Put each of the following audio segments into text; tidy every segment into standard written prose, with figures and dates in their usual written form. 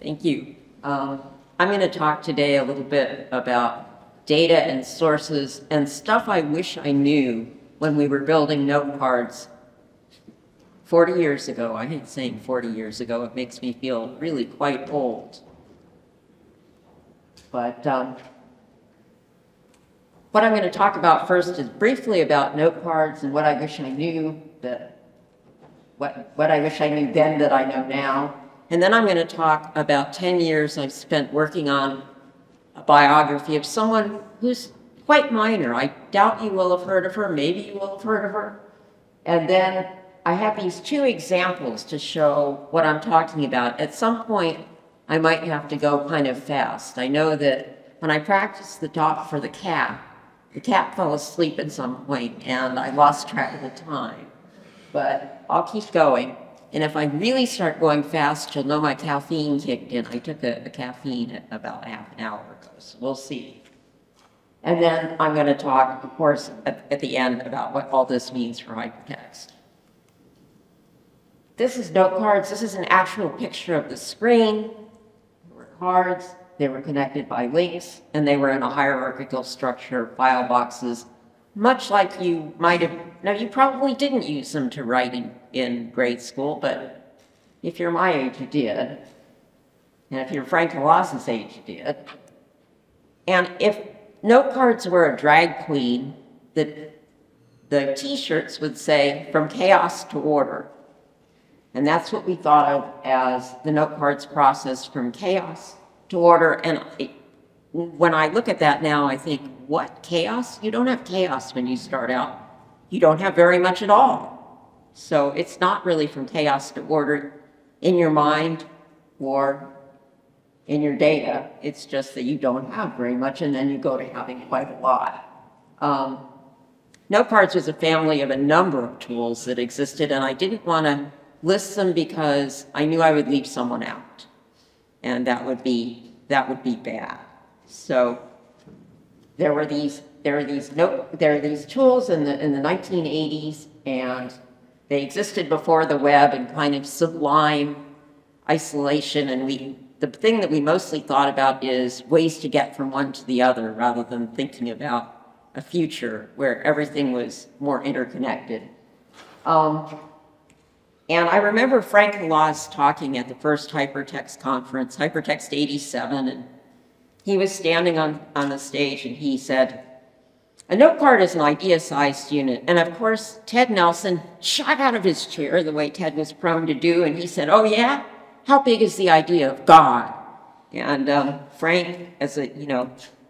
Thank you. I'm going to talk today a little bit about data and sources and stuff I wish I knew when we were building note cards 40 years ago. I hate saying 40 years ago. It makes me feel really quite old. But what I'm going to talk about first is briefly about note cards and what I wish I knew what I wish I knew then that I know now. And then I'm going to talk about 10 years I've spent working on a biography of someone who's quite minor. I doubt you will have heard of her. Maybe you will have heard of her. And then I have these two examples to show what I'm talking about. At some point, I might have to go kind of fast. I know that when I practiced the talk for the cat fell asleep at some point, and I lost track of the time. But I'll keep going. And if I really start going fast, you'll know my caffeine kicked in. I took a caffeine at about half an hour ago, so we'll see. And then I'm going to talk, of course, at the end about what all this means for hypertext. This is note cards. This is an actual picture of the screen. There were cards. They were connected by links, and they were in a hierarchical structure of file boxes, much like you might have. Now, you probably didn't use them to write in grade school, but if you're my age, you did. And if you're Frank Halas's age, you did. And if note cards were a drag queen, the t-shirts would say, "From chaos to order." And that's what we thought of as the note cards process, from chaos to order. And when I look at that now, I think, what, chaos? You don't have chaos when you start out. You don't have very much at all. So it's not really from chaos to order in your mind or in your data. It's just that you don't have very much, and then you go to having quite a lot. Note cards was a family of a number of tools that existed, and I didn't want to list them because I knew I would leave someone out, and that would be bad. So there were these tools in the 1980s, and they existed before the web in kind of sublime isolation. And the thing that we mostly thought about is ways to get from one to the other, rather than thinking about a future where everything was more interconnected. And I remember Frank Halas talking at the first Hypertext conference, Hypertext 87, and he was standing on the stage, and he said, "A note card is an idea-sized unit." And of course, Ted Nelson shot out of his chair the way Ted was prone to do, and he said, "Oh yeah? How big is the idea of God?" And Frank,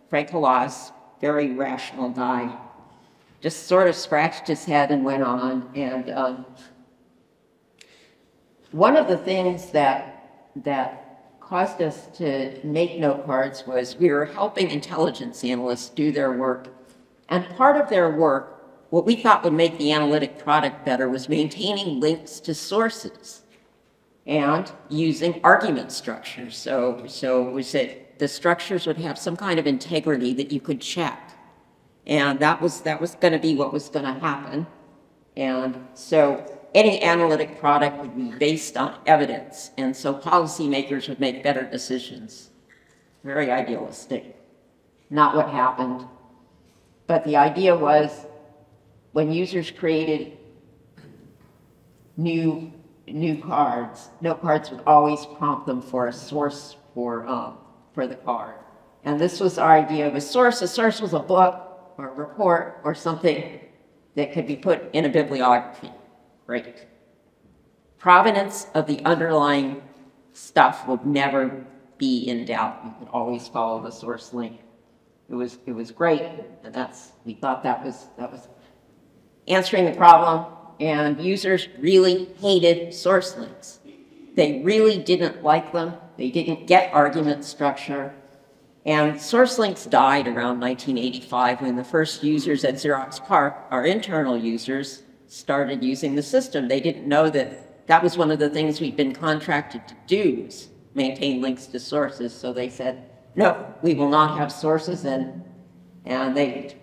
Frank Halas, very rational guy, just sort of scratched his head and went on. And one of the things that caused us to make note cards was we were helping intelligence analysts do their work. And part of their work, what we thought would make the analytic product better, was maintaining links to sources and using argument structures. So we said the structures would have some kind of integrity that you could check. And that was going to be what was going to happen. And so any analytic product would be based on evidence, and so policymakers would make better decisions. Very idealistic. Not what happened. But the idea was, when users created new cards, note cards would always prompt them for a source for the card. And this was our idea of a source. A source was a book or a report or something that could be put in a bibliography. Great. Provenance of the underlying stuff would never be in doubt. You could always follow the source link. It was great, and we thought that was answering the problem. And users really hated source links. They really didn't like them. They didn't get argument structure. And source links died around 1985 when the first users at Xerox PARC, our internal users, started using the system. They didn't know that was one of the things we'd been contracted to do, was maintain links to sources. So they said, "No, we will not have sources." And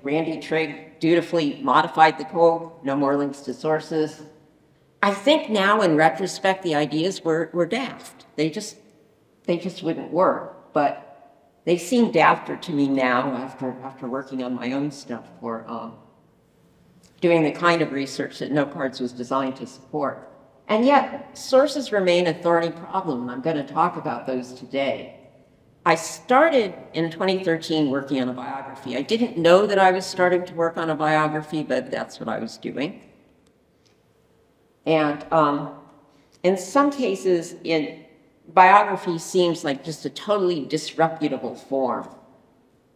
Randy Trigg dutifully modified the code, no more links to sources. I think now, in retrospect, the ideas were daft. They they just wouldn't work. But they seem dafter to me now after working on my own stuff for doing the kind of research that Note Cards was designed to support. And yet, sources remain a thorny problem, and I'm going to talk about those today. I started in 2013 working on a biography. I didn't know that I was starting to work on a biography, but that's what I was doing. And in some cases, biography seems like just a totally disreputable form.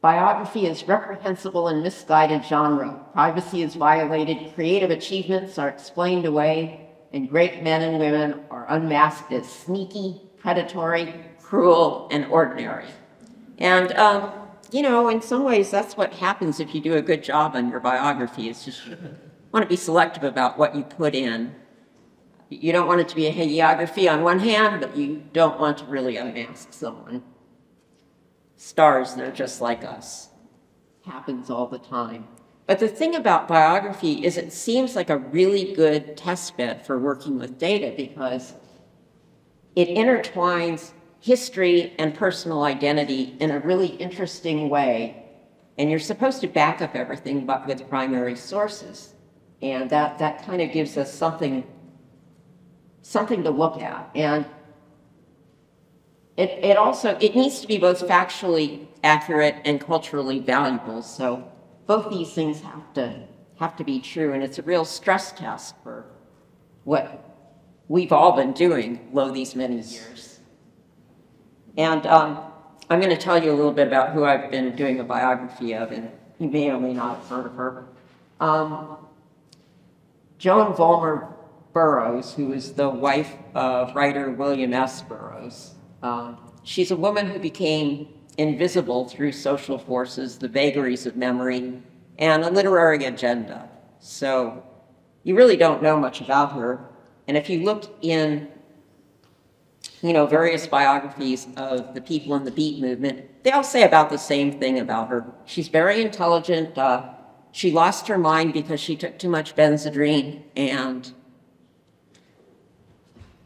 Biography is reprehensible and misguided genre. Privacy is violated, creative achievements are explained away, and great men and women are unmasked as sneaky, predatory, cruel, and ordinary. And, you know, in some ways, that's what happens if you do a good job on your biography. It's just you want to be selective about what you put in. You don't want it to be a hagiography on one hand, but you don't want to really unmask someone. Stars, they're just like us. Happens all the time. But the thing about biography is it seems like a really good test bed for working with data because it intertwines history and personal identity in a really interesting way. And you're supposed to back up everything but with primary sources. And that kind of gives us something to look at. And it needs to be both factually accurate and culturally valuable. So both these things have to be true. And it's a real stress test for what we've all been doing these many years. And I'm going to tell you a little bit about who I've been doing a biography of, and you may or may not have heard of her. Joan Vollmer Burroughs, who is the wife of writer William S. Burroughs. She's a woman who became invisible through social forces, the vagaries of memory, and a literary agenda. So you really don't know much about her. And if you looked in various biographies of the people in the Beat movement, they all say about the same thing about her. She's very intelligent. She lost her mind because she took too much Benzedrine. And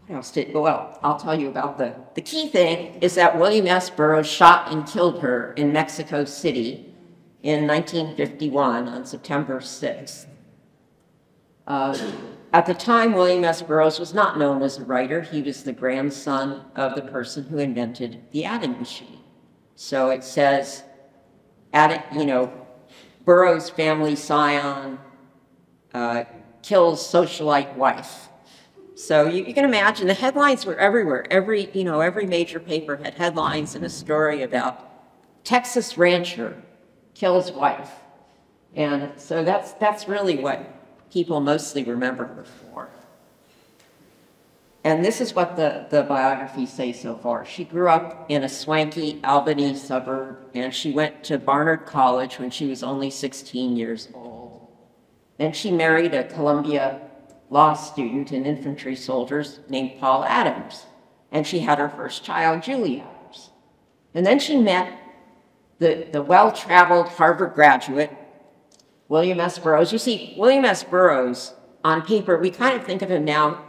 what else well, I'll tell you about the key thing is that William S. Burroughs shot and killed her in Mexico City in 1951 on September 6th. At the time, William S. Burroughs was not known as a writer. He was the grandson of the person who invented the adding machine. So it says, Burroughs family scion kills socialite wife. So you can imagine the headlines were everywhere. Every major paper had headlines and a story about Texas rancher kills wife. And so that's really what people mostly remember her for. And this is what the biographies say so far. She grew up in a swanky Albany suburb, and she went to Barnard College when she was only 16 years old. Then she married a Columbia law student and infantry soldiers named Paul Adams. And she had her first child, Julie Adams. And then she met the well-traveled Harvard graduate, William S. Burroughs. You see, William S. Burroughs, on paper, we kind of think of him now,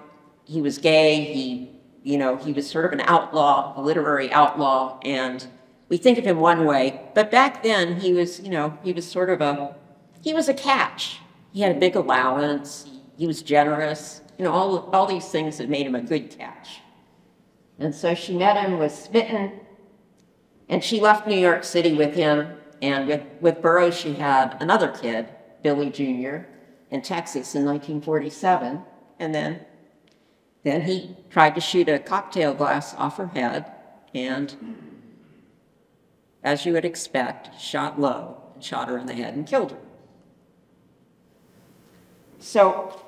he was gay, he was sort of an outlaw, a literary outlaw, and we think of him one way. But back then, he was a catch. He had a big allowance, he was generous, all these things that made him a good catch. And so she met him, was smitten, and she left New York City with him. And with Burroughs, she had another kid, Billy Jr., in Texas in 1947. And then he tried to shoot a cocktail glass off her head, and as you would expect, shot low, shot her in the head and killed her. So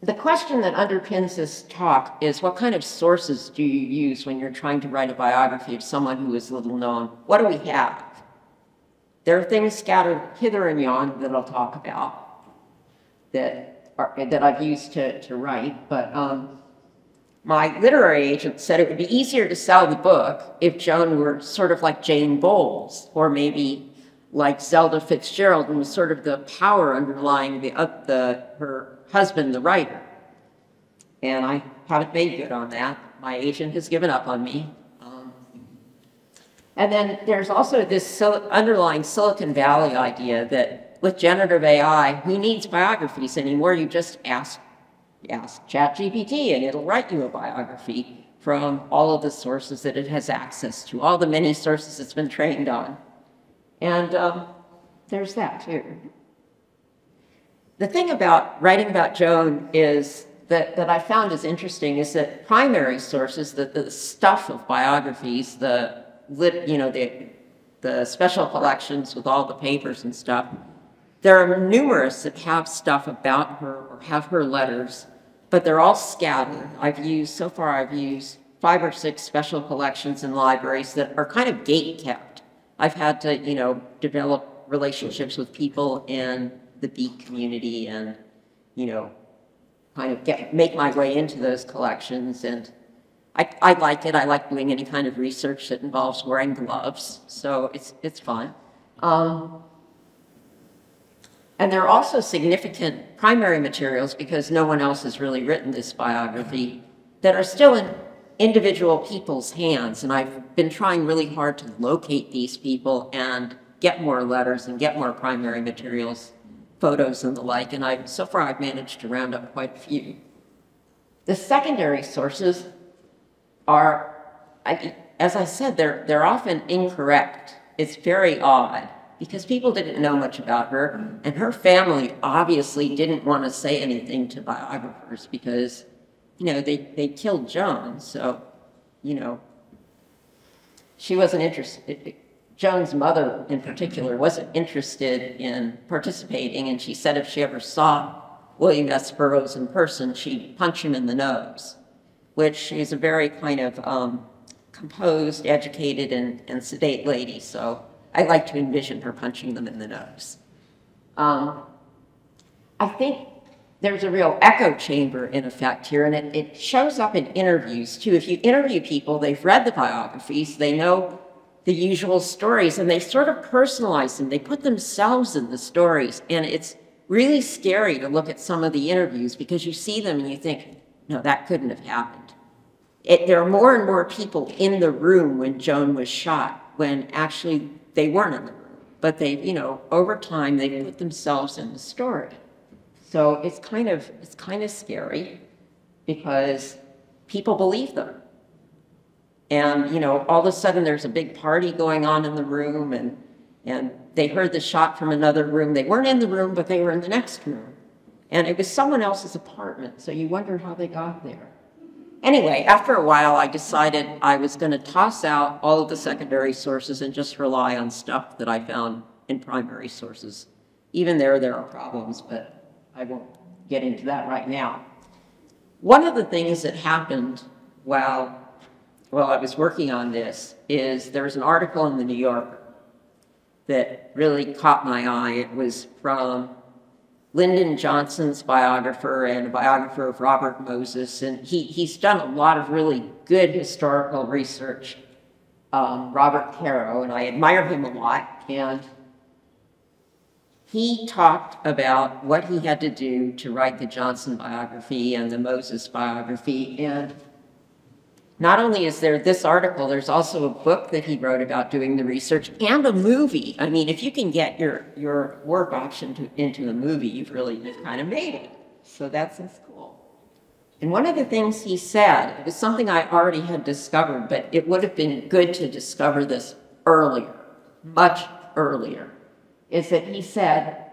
the question that underpins this talk is, what kind of sources do you use when you're trying to write a biography of someone who is little known? What do we have? There are things scattered hither and yon that I'll talk about that I've used to write, but my literary agent said it would be easier to sell the book if Joan were sort of like Jane Bowles, or maybe like Zelda Fitzgerald, and was sort of the power underlying her husband, the writer. And I haven't made good on that. My agent has given up on me. And then there's also this underlying Silicon Valley idea that with generative AI, who needs biographies anymore? You just ask ChatGPT and it'll write you a biography from all of the sources that it has access to, all the many sources it's been trained on. And there's that too. The thing about writing about Joan is that I found is interesting is that primary sources, the stuff of biographies, the special collections with all the papers and stuff, there are numerous that have stuff about her or have her letters, but they're all scattered. So far I've used 5 or 6 special collections in libraries that are kind of gate-kept. I've had to, develop relationships with people in the Beat community and, kind of make my way into those collections. And I like it. I like doing any kind of research that involves wearing gloves, so it's fun. And there are also significant primary materials, because no one else has really written this biography, that are still in individual people's hands. And I've been trying really hard to locate these people and get more letters and get more primary materials, photos and the like. And so far I've managed to round up quite a few. The secondary sources are, as I said, they're often incorrect. It's very odd, because people didn't know much about her, and her family obviously didn't want to say anything to biographers because, they killed Joan, so, she wasn't interested. Joan's mother, in particular, wasn't interested in participating, and she said if she ever saw William S. Burroughs in person, she'd punch him in the nose, which is a very kind of composed, educated, and sedate lady, so I like to envision her punching them in the nose. I think there's a real echo chamber in effect here, and it shows up in interviews too. If you interview people, they've read the biographies, they know the usual stories, and they sort of personalize them. They put themselves in the stories, and it's really scary to look at some of the interviews because you see them and you think, no, that couldn't have happened. There are more and more people in the room when Joan was shot, when actually they weren't in the room, but they, over time, they put themselves in the story. So it's kind of scary because people believe them. And, all of a sudden there's a big party going on in the room, and they heard the shot from another room. They weren't in the room, but they were in the next room. And it was someone else's apartment, so you wonder how they got there. Anyway, after a while, I decided I was going to toss out all of the secondary sources and just rely on stuff that I found in primary sources. Even there are problems, but I won't get into that right now. One of the things that happened while I was working on this is there was an article in the New Yorker that really caught my eye. It was from Lyndon Johnson's biographer and a biographer of Robert Moses, and he's done a lot of really good historical research, Robert Caro, and I admire him a lot. And he talked about what he had to do to write the Johnson biography and the Moses biography. And not only is there this article, there's also a book that he wrote about doing the research and a movie. I mean, if you can get your work option into a movie, you've kind of made it. So that's cool. And one of the things he said, it was something I already had discovered, but it would have been good to discover this earlier, much earlier, is that he said,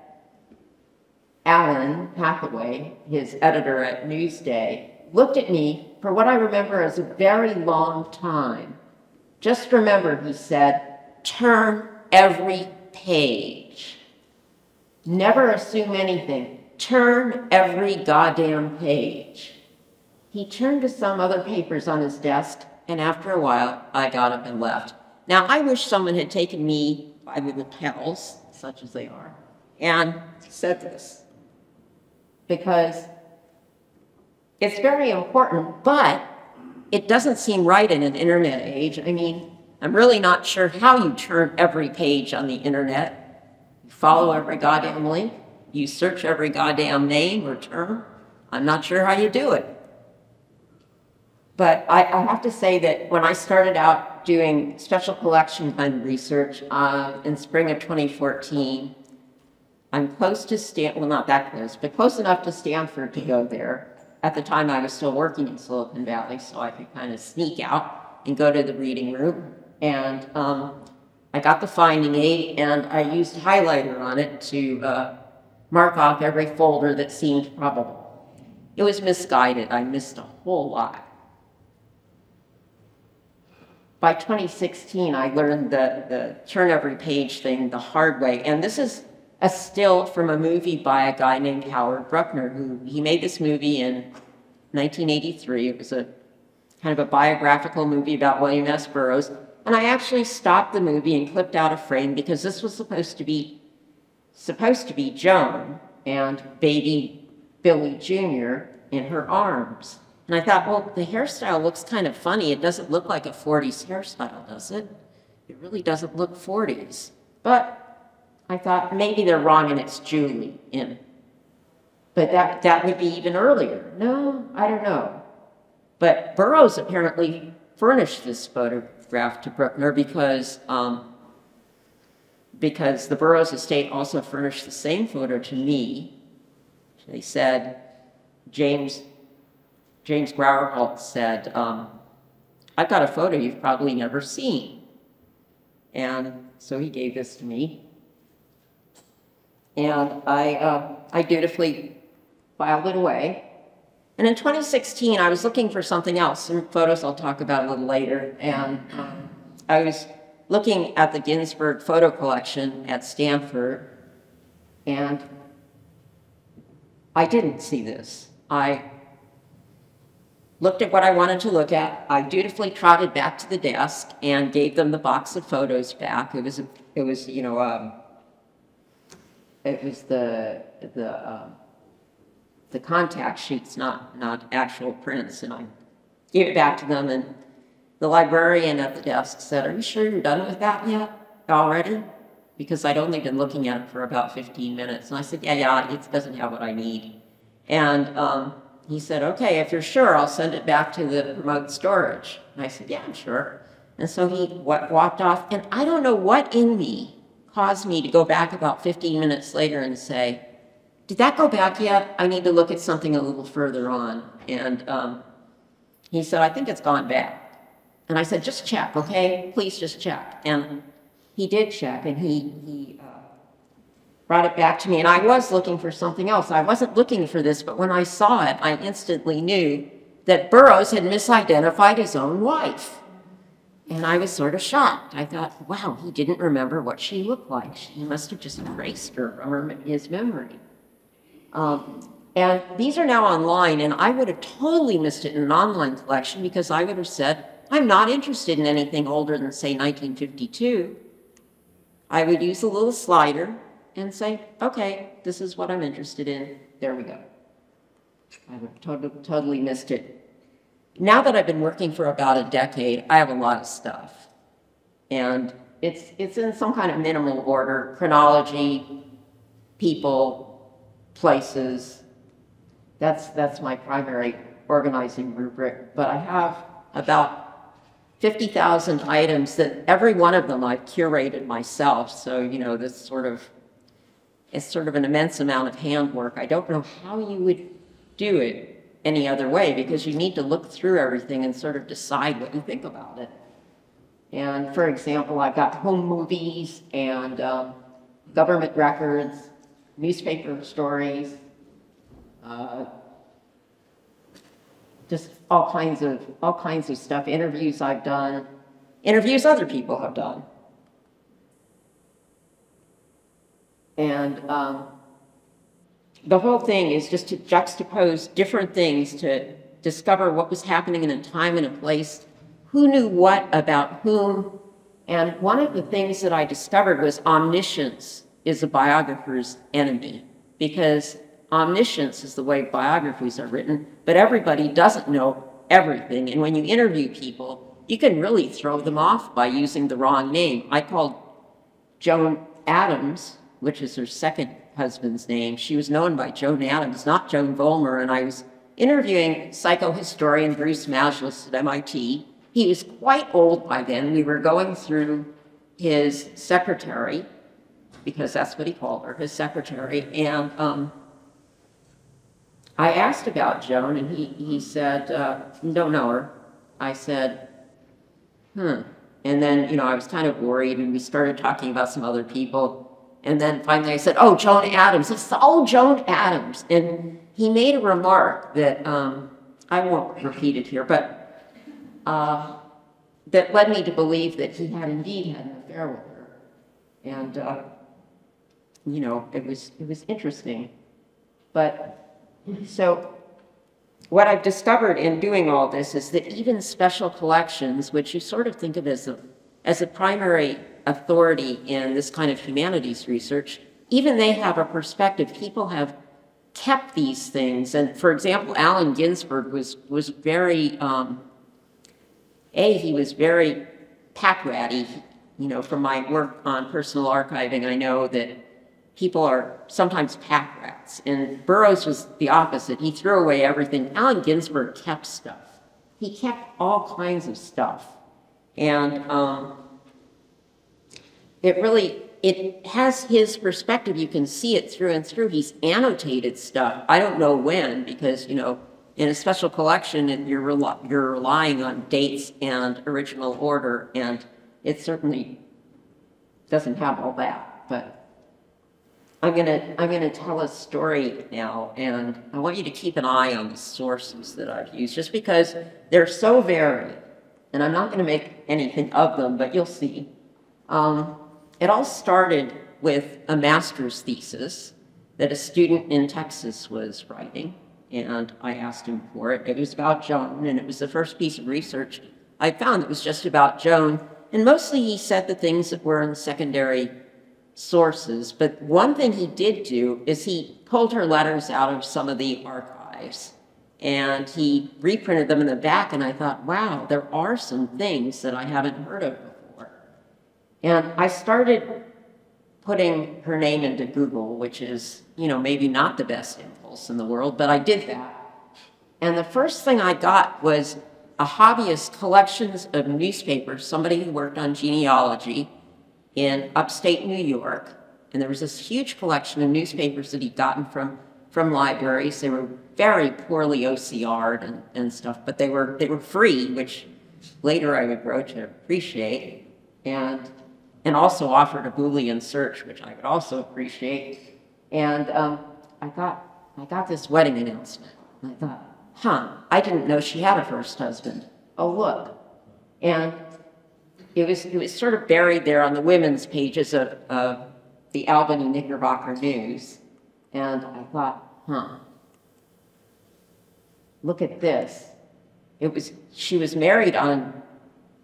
Alan Hathaway, his editor at Newsday, looked at me for what I remember as a very long time. Just remember, he said, turn every page. Never assume anything. Turn every goddamn page. He turned to some other papers on his desk, and after a while, I got up and left. Now, I wish someone had taken me by the lapels, such as they are, and said this, because it's very important, but it doesn't seem right in an internet age. I mean, I'm really not sure how you turn every page on the internet. You follow every goddamn link. You search every goddamn name or term. I'm not sure how you do it. But I have to say that when I started out stopped doing special collection fund research in spring of 2014. I'm close to well, not that close, but close enough to Stanford to go there. At the time, I was still working in Silicon Valley, so I could kind of sneak out and go to the reading room. And I got the finding aid, and I used highlighter on it to mark off every folder that seemed probable. It was misguided. I missed a whole lot. By 2016, I learned the turn every page thing the hard way. And this is a still from a movie by a guy named Howard Bruckner, he made this movie in 1983. It was a kind of a biographical movie about William S. Burroughs. And I actually stopped the movie and clipped out a frame because this was supposed to be Joan and baby Billy Jr. in her arms. And I thought, well, the hairstyle looks kind of funny. It doesn't look like a 40s hairstyle, does it? It really doesn't look 40s. But I thought maybe they're wrong and it's Julie in. But that would be even earlier. No, I don't know. But Burroughs apparently furnished this photograph to Bruckner because the Burroughs estate also furnished the same photo to me. They said, James Grauerholt said, I've got a photo you've probably never seen. And so he gave this to me. And I dutifully filed it away. And in 2016, I was looking for something else, some photos I'll talk about a little later. And I was looking at the Ginsberg photo collection at Stanford, and I didn't see this. I looked at what I wanted to look at. I dutifully trotted back to the desk and gave them the box of photos back. It was the contact sheets, not actual prints, and I gave it back to them. And the librarian at the desk said, "Are you sure you're done with that yet already?" Because I'd only been looking at it for about 15 minutes. And I said, yeah, it doesn't have what I need. And he said, "Okay, if you're sure, I'll send it back to the remote storage." And I said, "Yeah, I'm sure." And so he walked off, and I don't know what in me caused me to go back about 15 minutes later and say, "Did that go back yet? I need to look at something a little further on." And he said, "I think it's gone back." And I said, "Just check, okay? Please just check." And he did check, and he brought it back to me. And I was looking for something else. I wasn't looking for this, but when I saw it, I instantly knew that Burroughs had misidentified his own wife. And I was sort of shocked. I thought, wow, he didn't remember what she looked like. He must have just erased her from his memory. And these are now online, and I would have totally missed it in an online collection because I would have said, I'm not interested in anything older than, say, 1952. I would use a little slider and say, okay, this is what I'm interested in. There we go. I would have totally missed it. Now that I've been working for about a decade, I have a lot of stuff. And it's in some kind of minimal order: chronology, people, places. That's my primary organizing rubric. But I have about 50,000 items that every one of them I've curated myself. So, you know, it's sort of an immense amount of handwork. I don't know how you would do it any other way, because you need to look through everything and sort of decide what you think about it. And for example, I've got home movies and government records, newspaper stories, just all kinds of stuff, interviews I've done, interviews other people have done. And the whole thing is just to juxtapose different things to discover what was happening in a time and a place, who knew what about whom. And one of the things that I discovered was omniscience is a biographer's enemy, because omniscience is the way biographies are written, but everybody doesn't know everything. And when you interview people, you can really throw them off by using the wrong name. I called Joan Adams, which is her second husband's name. She was known by Joan Adams, not Joan Vollmer, and I was interviewing psychohistorian Bruce Majlis at MIT, He was quite old by then. We were going through his secretary, because that's what he called her, his secretary, and I asked about Joan, and he said, don't know her. I said, and then, you know, I was kind of worried, and we started talking about some other people. And then finally I said, oh, Joan Adams. He said, oh, Joan Adams. And he made a remark that I won't repeat it here, but that led me to believe that he had indeed had an affair with her. And, you know, it was interesting. But so what I've discovered in doing all this is that even special collections, which you sort of think of as a primary authority in this kind of humanities research, even they have a perspective. People have kept these things. And for example, Allen Ginsberg was very, he was very pack ratty. You know, from my work on personal archiving, I know that people are sometimes pack rats. And Burroughs was the opposite. He threw away everything. Allen Ginsberg kept stuff. He kept all kinds of stuff. And it has his perspective. You can see it through and through. He's annotated stuff. I don't know when, because, you know, in a special collection, you're relying on dates and original order, and it certainly doesn't have all that. But I'm gonna tell a story now, and I want you to keep an eye on the sources that I've used, just because they're so varied. And I'm not going to make anything of them, but you'll see. It all started with a master's thesis that a student in Texas was writing, and I asked him for it. It was about Joan, and it was the first piece of research I found that was just about Joan. And mostly he said the things that were in secondary sources. But one thing he did do is he pulled her letters out of some of the archives, and he reprinted them in the back, and I thought, wow, there are some things that I haven't heard of before. And I started putting her name into Google, which is, you know, maybe not the best impulse in the world, but I did that. And the first thing I got was a hobbyist collections of newspapers, somebody who worked on genealogy in upstate New York. And there was this huge collection of newspapers that he'd gotten from libraries. They were very poorly OCR'd and stuff, but they were free, which later I would grow to appreciate, and also offered a Boolean search, which I would also appreciate. And I got this wedding announcement, and I thought, I didn't know she had a first husband. Oh, look. And it was sort of buried there on the women's pages of the Albany Knickerbocker News. And I thought, look at this. She was married on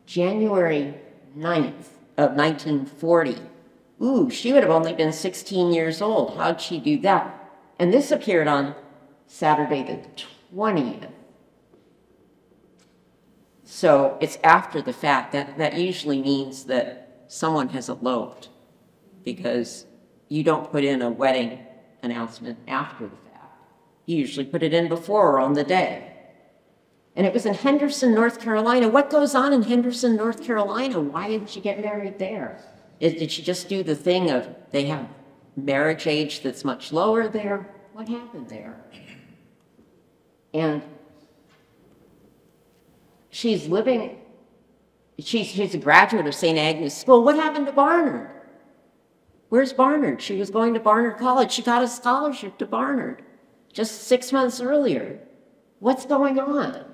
January 9th of 1940. Ooh, she would have only been 16 years old. How'd she do that? And this appeared on Saturday the 20th. So it's after the fact. That usually means that someone has eloped, because you don't put in a wedding announcement after the fact. You usually put it in before or on the day. And it was in Henderson, North Carolina. What goes on in Henderson, North Carolina? Why did she get married there? Did she just do the thing of they have marriage age that's much lower there? What happened there? And she's a graduate of St. Agnes School. What happened to Barnard? Where's Barnard? She was going to Barnard College. She got a scholarship to Barnard just 6 months earlier. What's going on?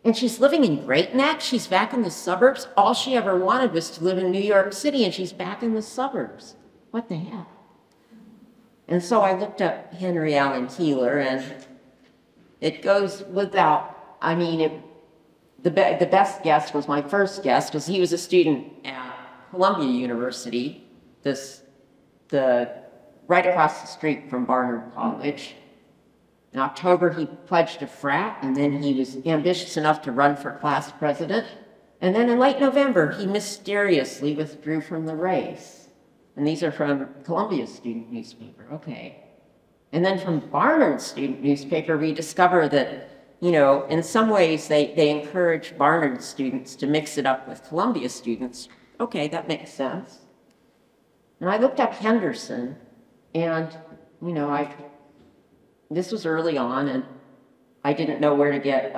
And she's living in Great Neck. She's back in the suburbs. All she ever wanted was to live in New York City, and she's back in the suburbs. What the hell? And so I looked up Henry Allen Keeler, and it goes without, I mean, the best guess was my first guess, because he was a student at Columbia University, right across the street from Barnard College. In October, he pledged a frat, and then he was ambitious enough to run for class president. And then in late November, he mysteriously withdrew from the race. And these are from Columbia's student newspaper, okay. And then from Barnard's student newspaper, we discover that, you know, in some ways they encourage Barnard students to mix it up with Columbia students. Okay, that makes sense. And I looked up Henderson, and, you know, this was early on, and I didn't know where to get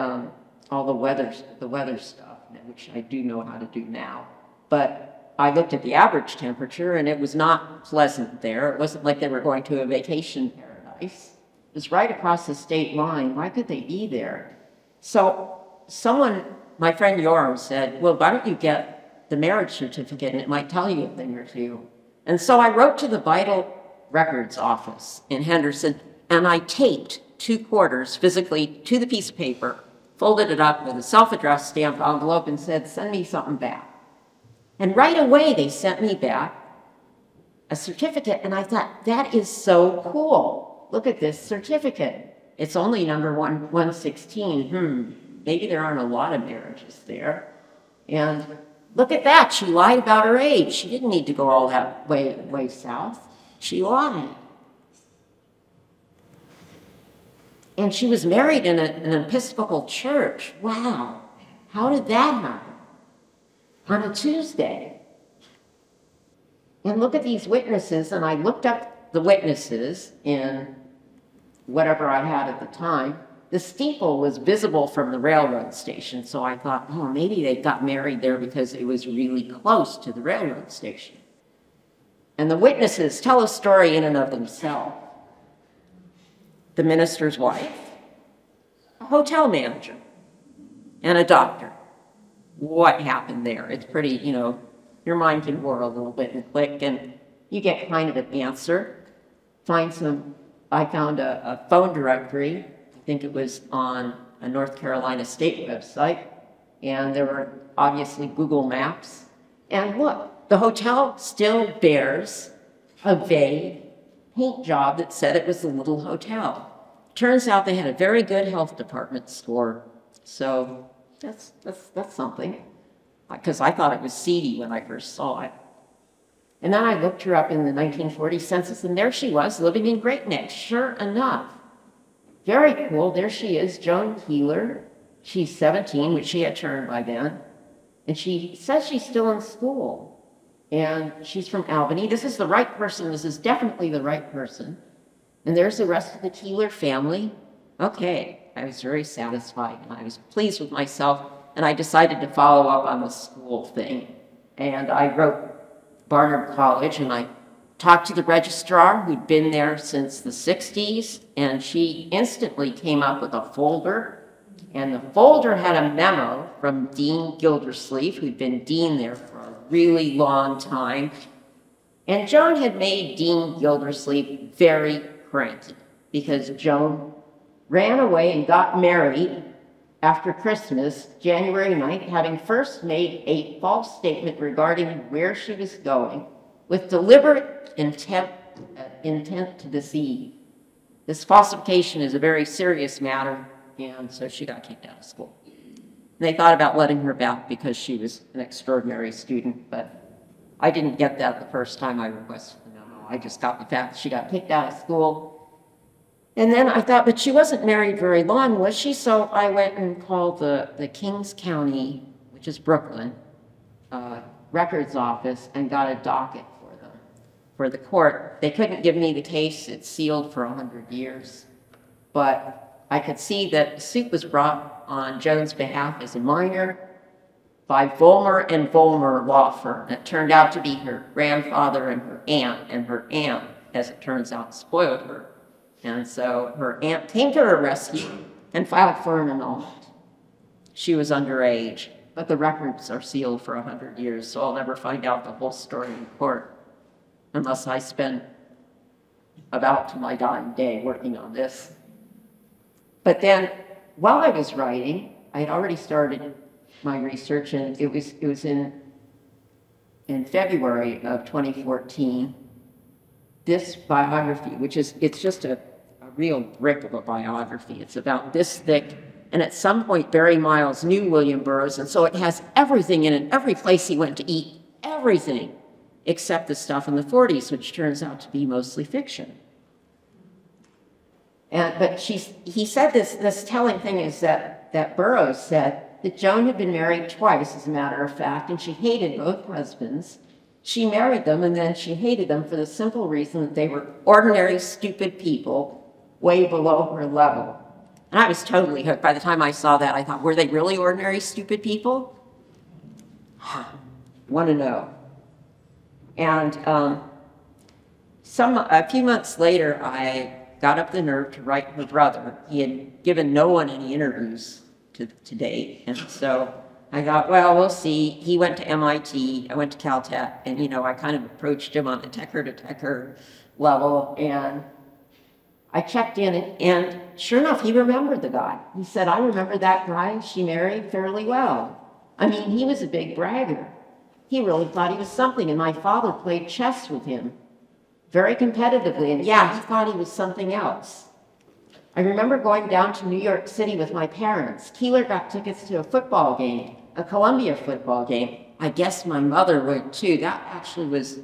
all the weather stuff, which I do know how to do now. But I looked at the average temperature, and it was not pleasant there. It wasn't like they were going to a vacation paradise. It was right across the state line. Why could they be there? So someone, my friend Yoram, said, well, why don't you get the marriage certificate, and it might tell you a thing or two. And so I wrote to the Vital Records office in Henderson, and I taped 2/4 physically to the piece of paper, folded it up with a self-addressed stamped envelope, and said, send me something back. And right away, they sent me back a certificate, and I thought, that is so cool. Look at this certificate. It's only number 116. Maybe there aren't a lot of marriages there. And look at that. She lied about her age. She didn't need to go all that way south. She lied. And she was married in an Episcopal church. Wow. How did that happen? On a Tuesday. And look at these witnesses, and I looked up the witnesses in whatever I had at the time. The steeple was visible from the railroad station, so I thought, oh, maybe they got married there because it was really close to the railroad station. And the witnesses tell a story in and of themselves. The minister's wife, a hotel manager, and a doctor. What happened there? It's pretty, you know, your mind can whir a little bit and click, and you get kind of an answer. I found a phone directory. I think it was on a North Carolina State website, and there were obviously Google Maps. And look, the hotel still bears a vague paint job that said it was a little hotel. Turns out they had a very good health department score, so that's something. Because I thought it was seedy when I first saw it. And then I looked her up in the 1940 census, and there she was, living in Great Neck, sure enough. Very cool, there she is, Joan Keeler. She's 17, which she had turned by then. And she says she's still in school. And she's from Albany. This is the right person, this is definitely the right person. And there's the rest of the Keeler family. Okay, I was very satisfied, and I was pleased with myself, and I decided to follow up on the school thing. And I wrote Barnard College, and I talked to the registrar who'd been there since the 60s, and she instantly came up with a folder, and the folder had a memo from Dean Gildersleeve, who'd been dean there for a really long time. And Joan had made Dean Gildersleeve very cranky because Joan ran away and got married after Christmas, January 9th, having first made a false statement regarding where she was going with deliberate intent to deceive. This falsification is a very serious matter, and so she got kicked out of school. They thought about letting her back because she was an extraordinary student, but I didn't get that the first time I requested the memo. I just got the fact that she got kicked out of school. And then I thought, but she wasn't married very long, was she? So I went and called the Kings County, which is Brooklyn, records office, and got a docket for them, for the court. They couldn't give me the case. It's sealed for 100 years. But I could see that the suit was brought on Joan's behalf as a minor by Vollmer and Vollmer law firm. It turned out to be her grandfather and her aunt, as it turns out, spoiled her. And so her aunt came to her rescue and filed for an annulment. She was underage, but the records are sealed for 100 years, so I'll never find out the whole story in court unless I spend about to my dying day working on this. But then, while I was writing, I had already started my research, and it was in February of 2014. This biography, it's just a real brick of a biography. It's about this thick, and at some point Barry Miles knew William Burroughs, and so it has everything in it, every place he went to eat, everything, except the stuff in the 40s, which turns out to be mostly fiction. But he said this telling thing is that Burroughs said that Joan had been married twice, as a matter of fact, and she hated both husbands. She married them, and then she hated them for the simple reason that they were ordinary, stupid people way below her level. And I was totally hooked. By the time I saw that, I thought, were they really ordinary, stupid people? Want to know. And a few months later, I got up the nerve to write her brother. He had given no one any interviews to date. And so I thought, well, we'll see. He went to MIT, I went to Caltech, and I kind of approached him on a techer-to-techer level, and I checked in, and sure enough, he remembered the guy. He said, I remember that guy she married fairly well. I mean, he was a big bragger. He really thought he was something, and my father played chess with him very competitively, and yeah, he thought he was something else. I remember going down to New York City with my parents. Keeler got tickets to a football game, a Columbia football game. I guess my mother would too. That actually was,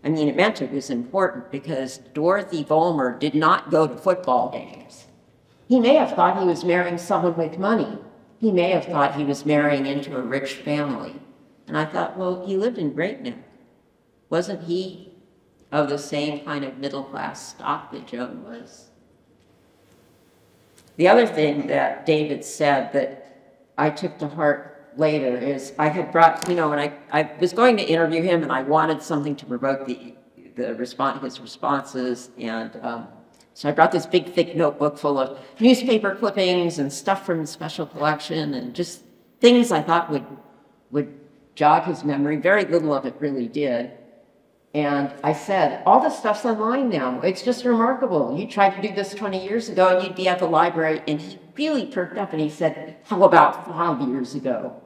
it meant it was important because Dorothy Vollmer did not go to football games. He may have thought he was marrying someone with money. He may have thought he was marrying into a rich family. And I thought, well, he lived in Great Neck. Wasn't he of the same kind of middle-class stock that Joan was? The other thing that David said that I took to heart later is I had brought, when I was going to interview him and I wanted something to provoke his responses, and so I brought this big, thick notebook full of newspaper clippings and stuff from the special collection and just things I thought would jog his memory. Very little of it really did. And I said, all this stuff's online now. It's just remarkable. You tried to do this 20 years ago and you'd be at the library. And he really perked up and he said, how about 5 years ago?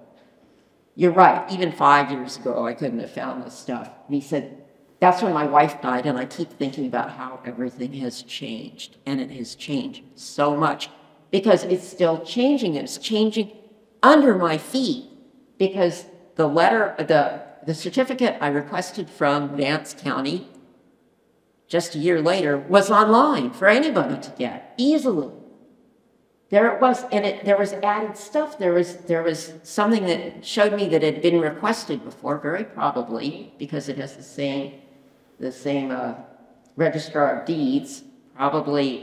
You're right, even 5 years ago, I couldn't have found this stuff. And he said, that's when my wife died, and I keep thinking about how everything has changed. And it has changed so much because it's still changing. It's changing under my feet because the certificate I requested from Vance County just a year later was online for anybody to get easily. There it was, and there was added stuff. There was something that showed me that it had been requested before, very probably, because it has the same registrar of deeds, probably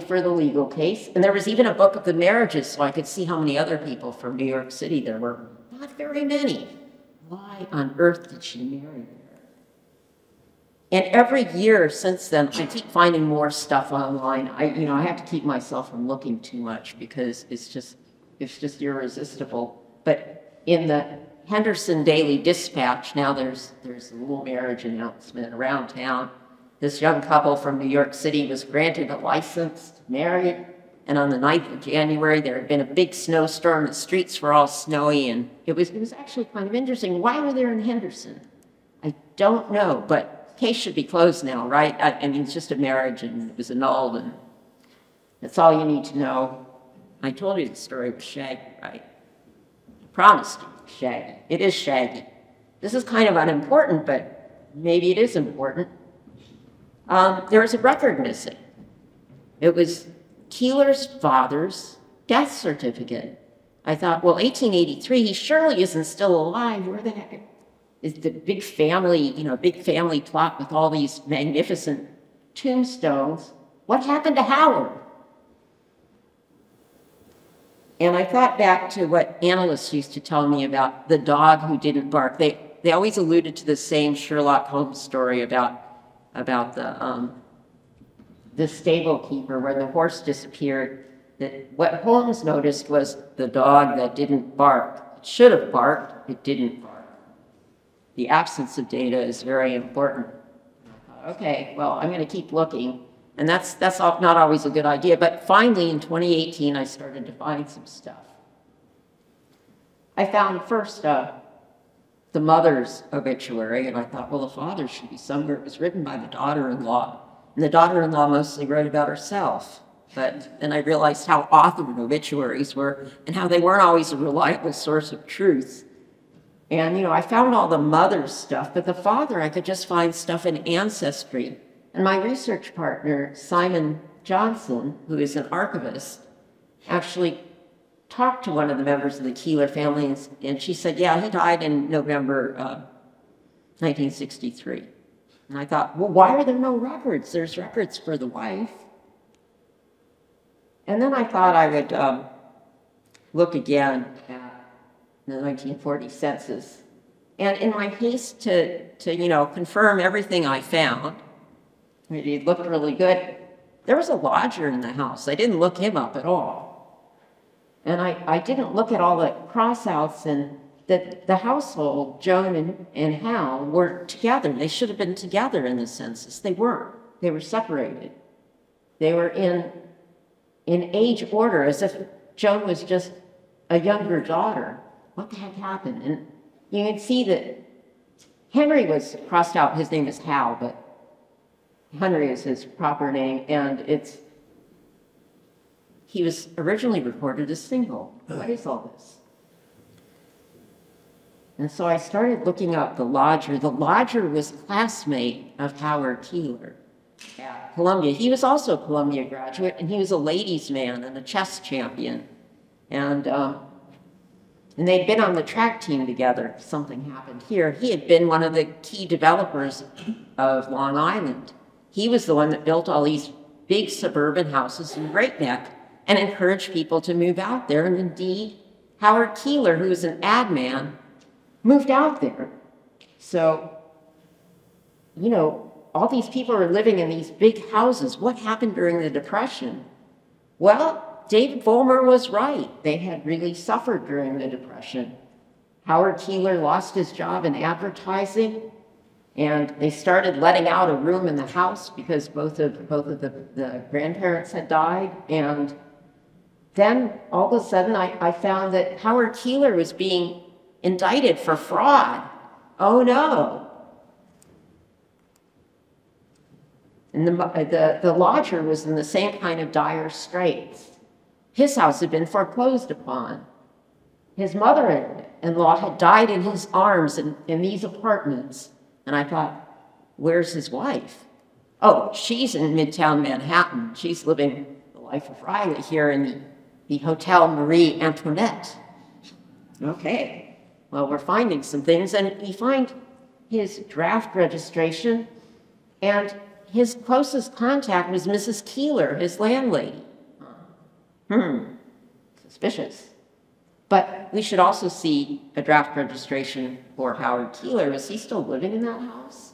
for the legal case. And there was even a book of the marriages, so I could see how many other people from New York City there were. Not very many. Why on earth did she marry there? And every year since then, I keep finding more stuff online. I have to keep myself from looking too much because it's just irresistible. But in the Henderson Daily Dispatch, now there's a little marriage announcement around town. This young couple from New York City was granted a license to marry. And on the 9th of January, there had been a big snowstorm. The streets were all snowy, and it was actually kind of interesting. Why were they in Henderson? I don't know, but the case should be closed now, right? It's just a marriage, and it was annulled, and that's all you need to know. I told you the story was Shaggy, right? I promised you it was Shaggy. It is Shaggy. This is kind of unimportant, but maybe it is important. There was a record missing. It was Keeler's father's death certificate. I thought, well, 1883, he surely isn't still alive. Where the heck is the big family plot with all these magnificent tombstones? What happened to Howard? And I thought back to what analysts used to tell me about the dog who didn't bark. They always alluded to the same Sherlock Holmes story about the stable keeper where the horse disappeared. That what Holmes noticed was the dog that didn't bark. It should have barked, it didn't bark. The absence of data is very important. Okay, well, I'm going to keep looking. And that's not always a good idea. But finally, in 2018, I started to find some stuff. I found first the mother's obituary, and I thought, well, the father should be somewhere. It was written by the daughter-in-law. And the daughter-in-law mostly wrote about herself. But then I realized how authored obituaries were and how they weren't always a reliable source of truth. And, I found all the mother's stuff, but the father, I could just find stuff in Ancestry. And my research partner, Simon Johnson, who is an archivist, actually talked to one of the members of the Keeler family, and she said, yeah, he died in November 1963. And I thought, well, why are there no records? There's records for the wife. And then I thought I would look again at the 1940 census. And in my haste to confirm everything I found, it looked really good, there was a lodger in the house. I didn't look him up at all. And I didn't look at all the crossouts, and that the household, Joan and Hal, were together. They should have been together in the census. They weren't. They were separated. They were in age order, as if Joan was just a younger daughter. What the heck happened? And you can see that Henry was crossed out. His name is Hal, but Henry is his proper name, and he was originally recorded as single. What is all this? And so I started looking up the lodger. The lodger was a classmate of Howard Keeler at Columbia. He was also a Columbia graduate, and he was a ladies' man and a chess champion. And they'd been on the track team together. Something happened here. He had been one of the key developers of Long Island. He was the one that built all these big suburban houses in Great Neck and encouraged people to move out there. And indeed, Howard Keeler, who was an ad man, moved out there. So, all these people are living in these big houses. What happened during the Depression? Well, David Vollmer was right. They had really suffered during the Depression. Howard Keeler lost his job in advertising, and they started letting out a room in the house because both of the grandparents had died. And then all of a sudden I found that Howard Keeler was being indicted for fraud. Oh no. And the lodger was in the same kind of dire straits. His house had been foreclosed upon. His mother-in-law had died in his arms in these apartments. And I thought, where's his wife? Oh, she's in Midtown Manhattan. She's living the life of Riley here in the Hotel Marie Antoinette. Okay, well, we're finding some things, and we find his draft registration, and his closest contact was Mrs. Keeler, his landlady. Suspicious. But we should also see a draft registration for Howard Keeler. Is he still living in that house?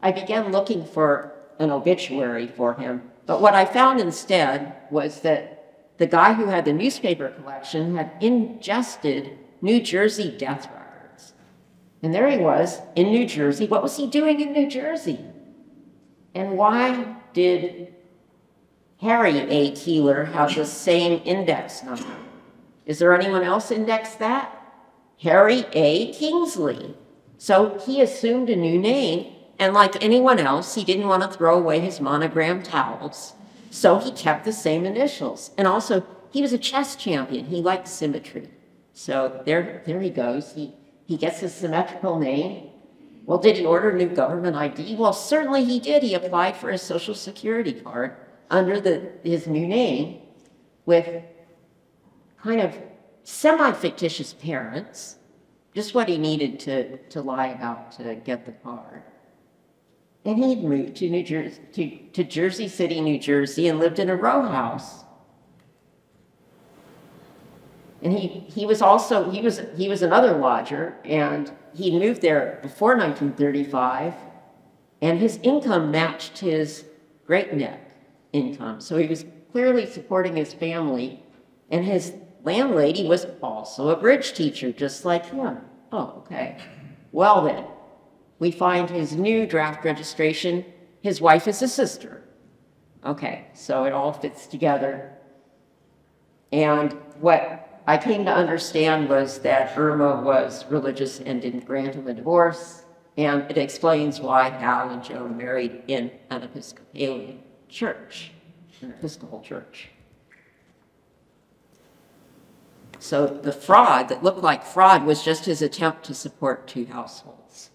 I began looking for an obituary for him, but what I found instead was that the guy who had the newspaper collection had ingested New Jersey death records. And there he was in New Jersey. What was he doing in New Jersey? And why did Harry A. Keeler have the same index number? Is there anyone else indexed that? Harry A. Kingsley. So he assumed a new name, and like anyone else, he didn't want to throw away his monogram towels, so he kept the same initials. And also, he was a chess champion. He liked symmetry. So there he goes. He gets his symmetrical name. Well, did he order a new government ID? Well, certainly he did. He applied for a Social Security card under his new name with kind of semi-fictitious parents, just what he needed to lie about to get the card. And he'd moved to New Jersey, to Jersey City, New Jersey, and lived in a row house. And he was another lodger, and he moved there before 1935, and his income matched his Great Neck income. So he was clearly supporting his family, and his landlady was also a bridge teacher, just like him. Oh, okay. Well then, we find his new draft registration. His wife is a sister. Okay, so it all fits together. And what I came to understand was that Irma was religious and didn't grant him a divorce, and it explains why Hal and Joan married in an Episcopalian church, an Episcopal church. So the fraud that looked like fraud was just his attempt to support two households.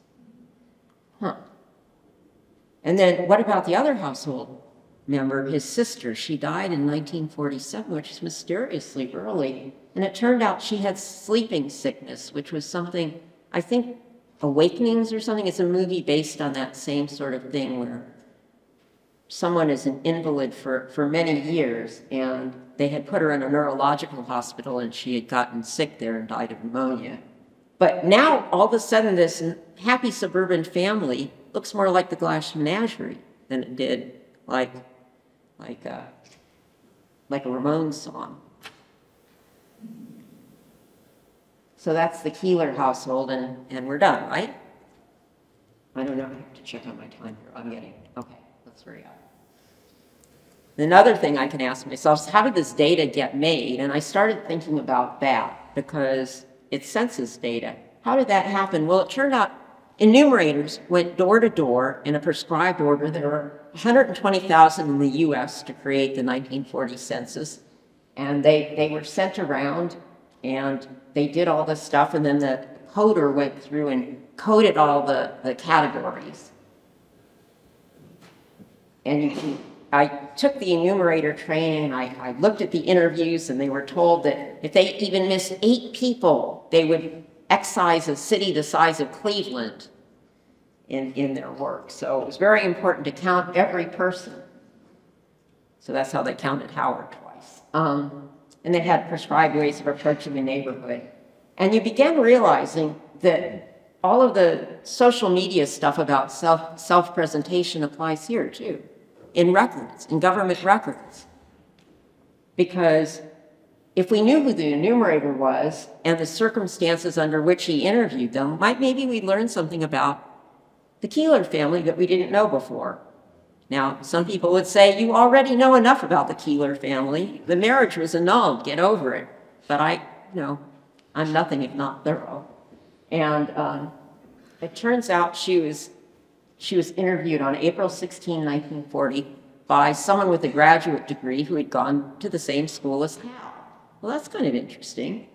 And then what about the other household? member, his sister. She died in 1947, which is mysteriously early. And it turned out she had sleeping sickness, which was something, I think, Awakenings or something. It's a movie based on that same sort of thing where someone is an invalid for many years, and they had put her in a neurological hospital, and she had gotten sick there and died of pneumonia. But now, all of a sudden, this happy suburban family looks more like the Glass Menagerie than it did like a Ramones song. So that's the Keeler household, and we're done, right? I don't know, I have to check on my time here. I'm getting, okay, let's hurry up. Another thing I can ask myself is, how did this data get made? And I started thinking about that because it's census data. How did that happen? Well, it turned out enumerators went door to door in a prescribed order. There were 120,000 in the US to create the 1940 census. And they were sent around, and they did all this stuff, and then the coder went through and coded all the categories. And I took the enumerator training, and I looked at the interviews, and they were told that if they even missed 8 people, they would excise a city the size of Cleveland in their work. So it was very important to count every person. So that's how they counted Howard twice. And they had prescribed ways of approaching a neighborhood. And you began realizing that all of the social media stuff about self-presentation applies here too, in records, in government records. Because if we knew who the enumerator was and the circumstances under which he interviewed them, maybe we'd learn something about the Keeler family that we didn't know before. Now, some people would say, you already know enough about the Keeler family. The marriage was annulled, get over it. But I'm nothing if not thorough. And it turns out she was interviewed on April 16, 1940 by someone with a graduate degree who had gone to the same school as Hal. Well, that's kind of interesting.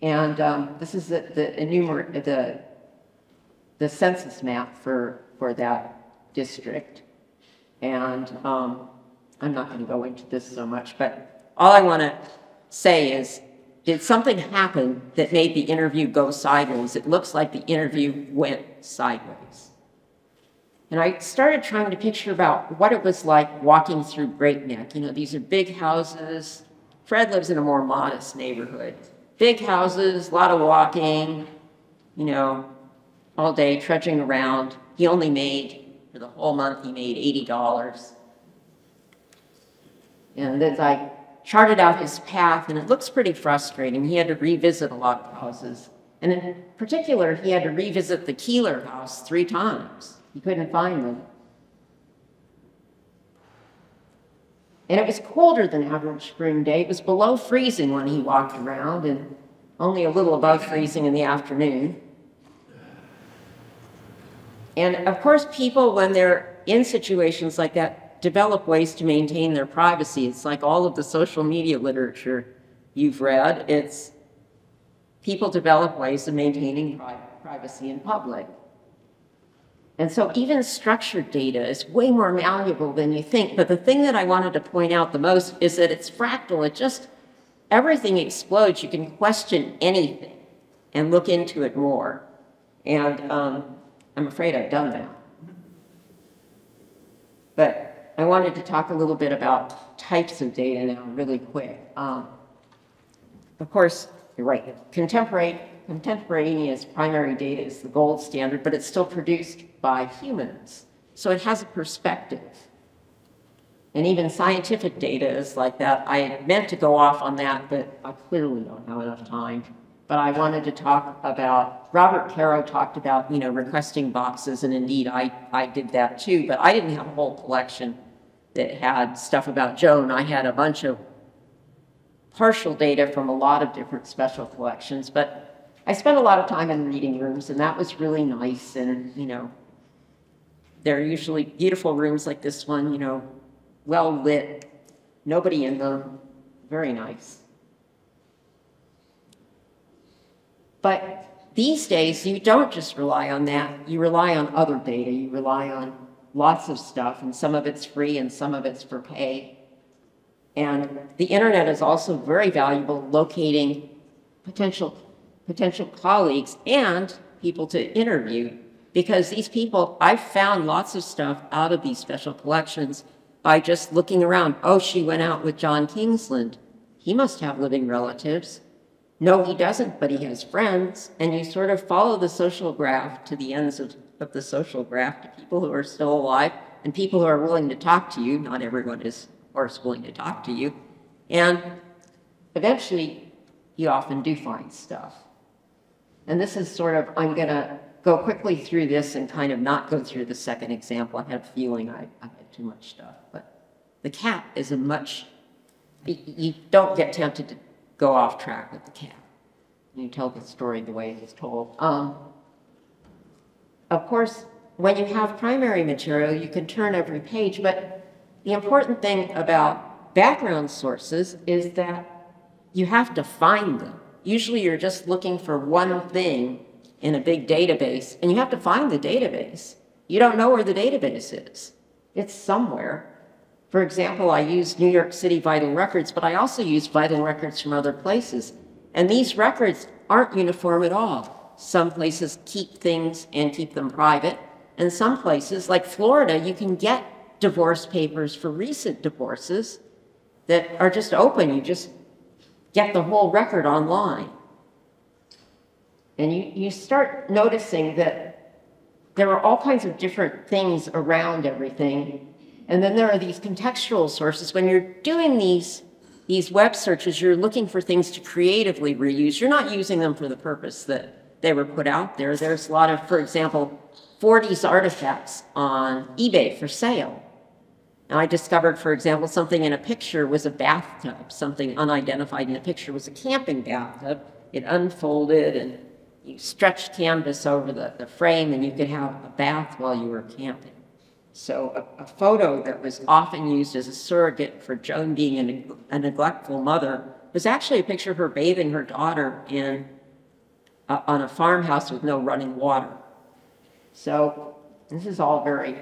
And this is the census map for that district. And I'm not going to go into this so much, but all I want to say is, did something happen that made the interview go sideways? It looks like the interview went sideways. And I started trying to picture about what it was like walking through Great Neck. You know, these are big houses. Fred lives in a more modest neighborhood. Big houses, a lot of walking, you know, all day trudging around. He only made, for the whole month, he made $80. And as I charted out his path, and it looks pretty frustrating. He had to revisit a lot of houses. And in particular, he had to revisit the Keeler house 3 times. He couldn't find them. And it was colder than average spring day. It was below freezing when he walked around, and only a little above freezing in the afternoon. And of course, people, when they're in situations like that, develop ways to maintain their privacy. It's like all of the social media literature you've read. It's people develop ways of maintaining privacy in public. And so even structured data is way more malleable than you think. But the thing that I wanted to point out the most is that it's fractal. It just, everything explodes. You can question anything and look into it more. And I'm afraid I've done that. But I wanted to talk a little bit about types of data now really quick. Of course, you're right. Contemporaneous primary data is the gold standard, but it's still produced by humans. So it has a perspective. And even scientific data is like that. I had meant to go off on that, but I clearly don't have enough time. But I wanted to talk about, Robert Caro talked about, requesting boxes, and indeed I did that too, but I didn't have a whole collection that had stuff about Joan. I had a bunch of partial data from a lot of different special collections, but I spent a lot of time in reading rooms, and that was really nice. And, they're usually beautiful rooms like this one, well lit, nobody in them, very nice. But these days, you don't just rely on that, you rely on other data. You rely on lots of stuff, and some of it's free and some of it's for pay. And the internet is also very valuable locating potential colleagues and people to interview, because these people, I've found lots of stuff out of these special collections by just looking around. Oh, she went out with John Kingsland. He must have living relatives. No, he doesn't, but he has friends. And you sort of follow the social graph to the ends of the social graph, to people who are still alive and people who are willing to talk to you. Not everyone is, of course, willing to talk to you. And eventually, you often do find stuff. And this is sort of, I'm going to go quickly through this and kind of not go through the second example. I had a feeling I had too much stuff. But the cat is a much, you don't get tempted to go off track with the cat. You tell the story the way it's told. Of course, when you have primary material, you can turn every page, but the important thing about background sources is that you have to find them. Usually you're just looking for one thing in a big database, and you have to find the database. You don't know where the database is. It's somewhere. For example, I use New York City vital records, but I also use vital records from other places. And these records aren't uniform at all. Some places keep things and keep them private. And some places, like Florida, you can get divorce papers for recent divorces that are just open. You just get the whole record online. And you start noticing that there are all kinds of different things around everything. And then there are these contextual sources. When you're doing these web searches, you're looking for things to creatively reuse. You're not using them for the purpose that they were put out there. There's a lot of, for example, 40s artifacts on eBay for sale. And I discovered, for example, something in a picture was a bathtub. Something unidentified in a picture was a camping bathtub. It unfolded, and you stretched canvas over the frame, and you could have a bath while you were camping. So a photo that was often used as a surrogate for Joan being a neglectful mother was actually a picture of her bathing her daughter on a farmhouse with no running water. So this is all very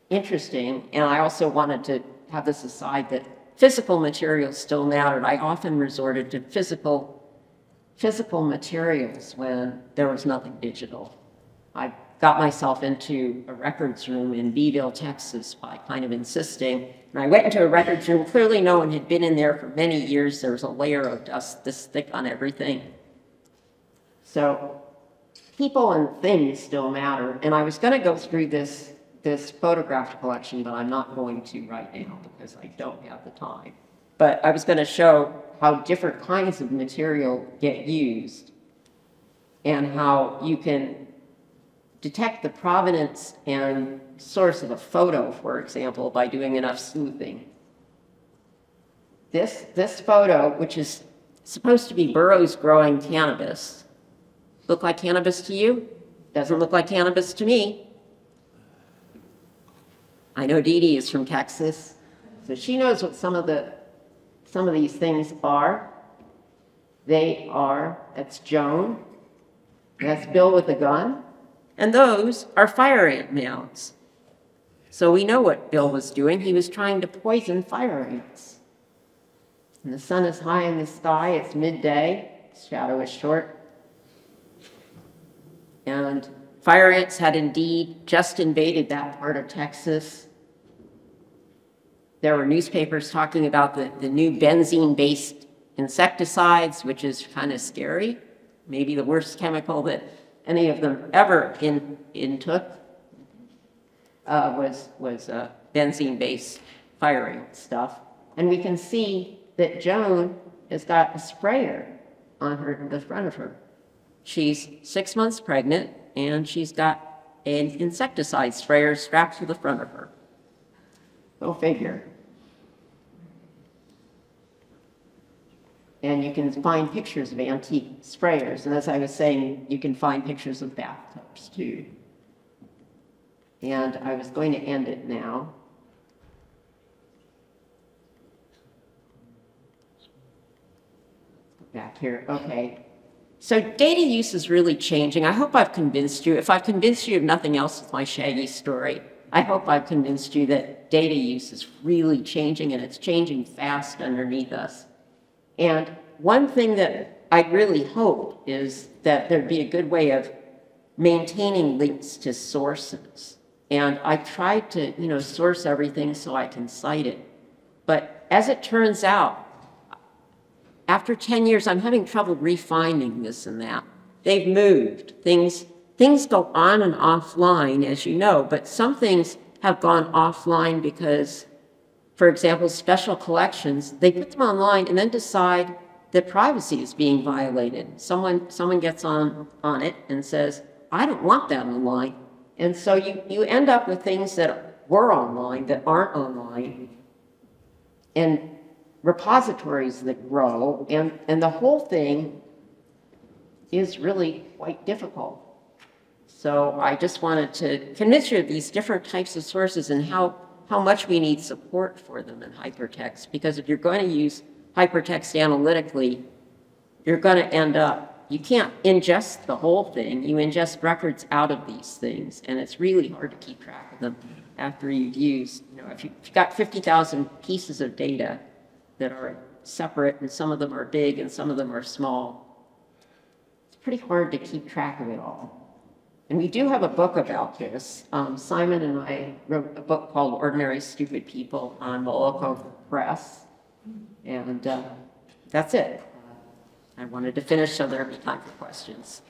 interesting. And I also wanted to have this aside that physical materials still mattered. I often resorted to physical materials when there was nothing digital. I got myself into a records room in Beeville, Texas by kind of insisting. And I went into a records room. Clearly no one had been in there for many years. There was a layer of dust this thick on everything. So people and things still matter. And I was going to go through this photograph collection, but I'm not going to right now because I don't have the time. But I was going to show how different kinds of material get used and how you can detect the provenance and source of a photo, for example, by doing enough sleuthing. This photo, which is supposed to be burros growing cannabis, look like cannabis to you? Doesn't look like cannabis to me. I know Dee Dee is from Texas, so she knows what some of these things are. They are, that's Joan, that's Bill with a gun, and those are fire ant mounds. So we know what Bill was doing. He was trying to poison fire ants. And the sun is high in the sky, it's midday, shadow is short. And fire ants had indeed just invaded that part of Texas. There were newspapers talking about the new benzene-based insecticides, which is kind of scary. Maybe the worst chemical that any of them ever intook was benzene-based fire ant stuff. And we can see that Joan has got a sprayer on the front of her. She's 6 months pregnant, and she's got an insecticide sprayer strapped to the front of her. Go figure. And you can find pictures of antique sprayers. And as I was saying, you can find pictures of bathtubs, too. And I was going to end it now. Back here. Okay. So data use is really changing. I hope I've convinced you. If I've convinced you of nothing else with my Shaggy story, I hope I've convinced you that data use is really changing, and it's changing fast underneath us. And one thing that I really hope is that there'd be a good way of maintaining links to sources. And I tried to, source everything so I can cite it. But as it turns out, after 10 years, I'm having trouble refining this and that. They've moved. Things go on and offline, as you know, but some things have gone offline because, for example, special collections, they put them online and then decide that privacy is being violated. Someone gets on it and says, I don't want that online. And so you end up with things that were online that aren't online, and repositories that grow, and the whole thing is really quite difficult. So I just wanted to convince you of these different types of sources and how much we need support for them in hypertext, because if you're going to use hypertext analytically, you're going to end up, you can't ingest the whole thing. You ingest records out of these things, and it's really hard to keep track of them after you've used, if you've got 50,000 pieces of data that are separate, and some of them are big and some of them are small, it's pretty hard to keep track of it all. And we do have a book about this. Simon and I wrote a book called Ordinary Stupid People on Moloko Press, and that's it. I wanted to finish so there'd be time for questions.